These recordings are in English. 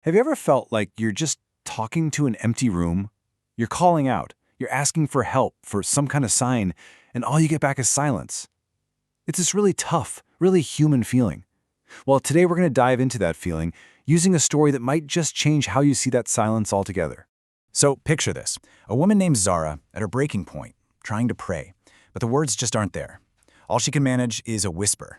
Have you ever felt like you're just talking to an empty room? You're calling out, you're asking for help, for some kind of sign, and all you get back is silence. It's this really tough, really human feeling. Well, today we're going to dive into that feeling using a story that might just change how you see that silence altogether. So picture this, a woman named Zara at her breaking point, trying to pray, but the words just aren't there. All she can manage is a whisper.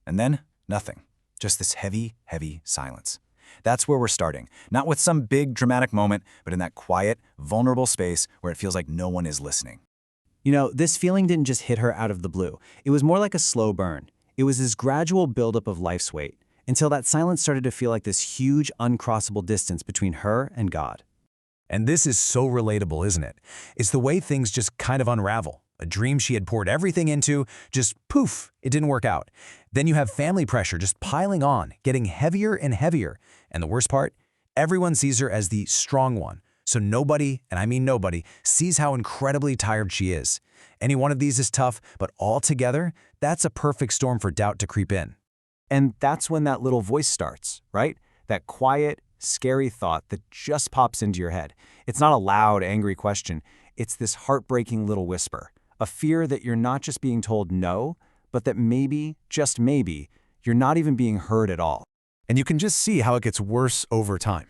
And then, nothing. Just this heavy, heavy silence. That's where we're starting, not with some big dramatic moment, but in that quiet, vulnerable space where it feels like no one is listening. You know, this feeling didn't just hit her out of the blue. It was more like a slow burn. It was this gradual buildup of life's weight, until that silence started to feel like this huge, uncrossable distance between her and God. And this is so relatable, isn't it? It's the way things just kind of unravel. A dream she had poured everything into, just poof, it didn't work out. Then you have family pressure just piling on, getting heavier and heavier. And the worst part, everyone sees her as the strong one. So nobody, and I mean nobody, sees how incredibly tired she is. Any one of these is tough, but all together, that's a perfect storm for doubt to creep in. And that's when that little voice starts, right? That quiet, scary thought that just pops into your head. It's not a loud, angry question. It's this heartbreaking little whisper. A fear that you're not just being told no, but that maybe, just maybe, you're not even being heard at all. And you can just see how it gets worse over time.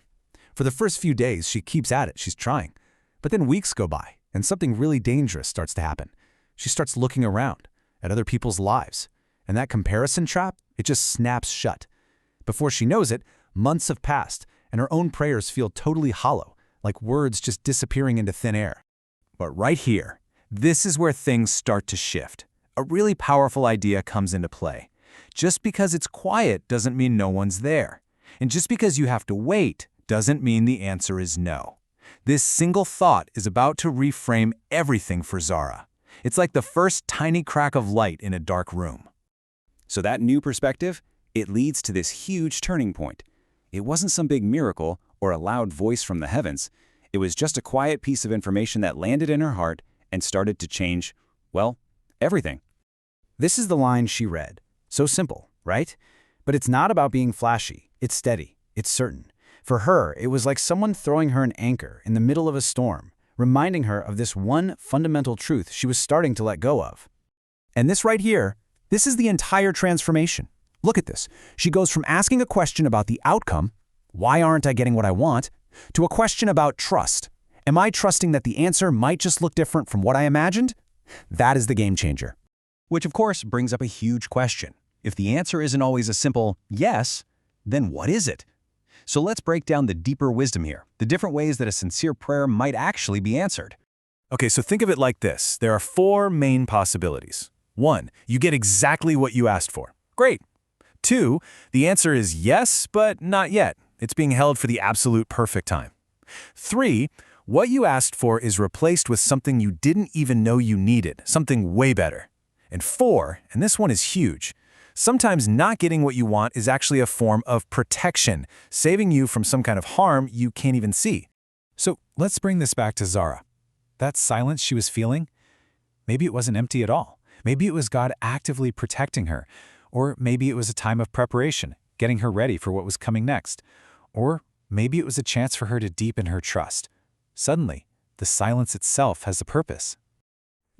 For the first few days, she keeps at it, she's trying. But then weeks go by, and something really dangerous starts to happen. She starts looking around at other people's lives, and that comparison trap, it just snaps shut. Before she knows it, months have passed, and her own prayers feel totally hollow, like words just disappearing into thin air. But right here, this is where things start to shift. A really powerful idea comes into play. Just because it's quiet doesn't mean no one's there. And just because you have to wait doesn't mean the answer is no. This single thought is about to reframe everything for Zara. It's like the first tiny crack of light in a dark room. So that new perspective, it leads to this huge turning point. It wasn't some big miracle or a loud voice from the heavens. It was just a quiet piece of information that landed in her heart and started to change, well, everything. This is the line she read. So simple, right? But it's not about being flashy. It's steady. It's certain. For her, it was like someone throwing her an anchor in the middle of a storm, reminding her of this one fundamental truth she was starting to let go of. And this right here, this is the entire transformation. Look at this. She goes from asking a question about the outcome, why aren't I getting what I want, to a question about trust. Am I trusting that the answer might just look different from what I imagined? That is the game changer. Which of course brings up a huge question. If the answer isn't always a simple yes, then what is it? So let's break down the deeper wisdom here, the different ways that a sincere prayer might actually be answered. Okay, so think of it like this. There are 4 main possibilities. 1, you get exactly what you asked for. Great. 2, the answer is yes, but not yet. It's being held for the absolute perfect time. 3, what you asked for is replaced with something you didn't even know you needed, something way better. And 4, and this one is huge, sometimes not getting what you want is actually a form of protection, saving you from some kind of harm you can't even see. So let's bring this back to Zara. That silence she was feeling, maybe it wasn't empty at all. Maybe it was God actively protecting her. Or maybe it was a time of preparation, getting her ready for what was coming next. Or maybe it was a chance for her to deepen her trust. Suddenly, the silence itself has a purpose.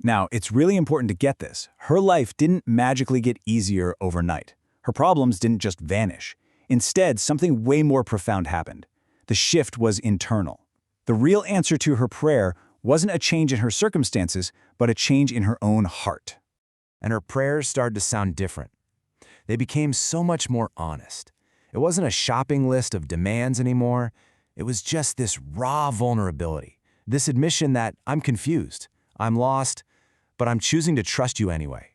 Now, it's really important to get this. Her life didn't magically get easier overnight. Her problems didn't just vanish. Instead, something way more profound happened. The shift was internal. The real answer to her prayer wasn't a change in her circumstances, but a change in her own heart. And her prayers started to sound different. They became so much more honest. It wasn't a shopping list of demands anymore. It was just this raw vulnerability, this admission that I'm confused, I'm lost, but I'm choosing to trust you anyway.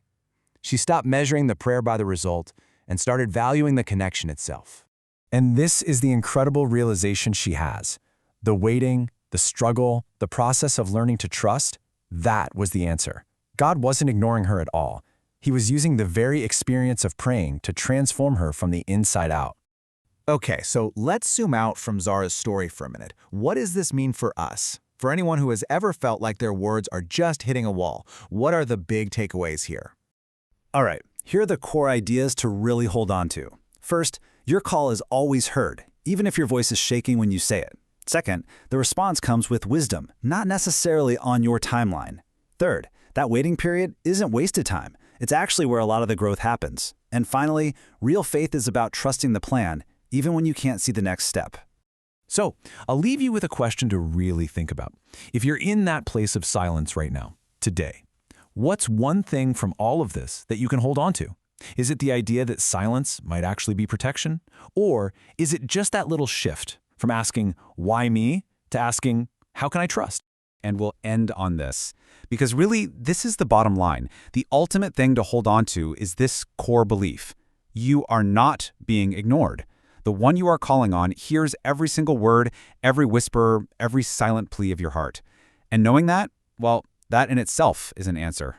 She stopped measuring the prayer by the result and started valuing the connection itself. And this is the incredible realization she has. The waiting, the struggle, the process of learning to trust, that was the answer. God wasn't ignoring her at all. He was using the very experience of praying to transform her from the inside out. Okay, so let's zoom out from Zara's story for a minute. What does this mean for us? For anyone who has ever felt like their words are just hitting a wall, what are the big takeaways here? All right, here are the core ideas to really hold on to. First, your call is always heard, even if your voice is shaking when you say it. Second, the response comes with wisdom, not necessarily on your timeline. Third, that waiting period isn't wasted time. It's actually where a lot of the growth happens. And finally, real faith is about trusting the plan, even when you can't see the next step. So, I'll leave you with a question to really think about. If you're in that place of silence right now, today, what's one thing from all of this that you can hold on to? Is it the idea that silence might actually be protection? Or is it just that little shift from asking, why me, to asking, how can I trust? And we'll end on this, because really, this is the bottom line. The ultimate thing to hold on to is this core belief. You are not being ignored. The one you are calling on hears every single word, every whisper, every silent plea of your heart. And knowing that, well, that in itself is an answer.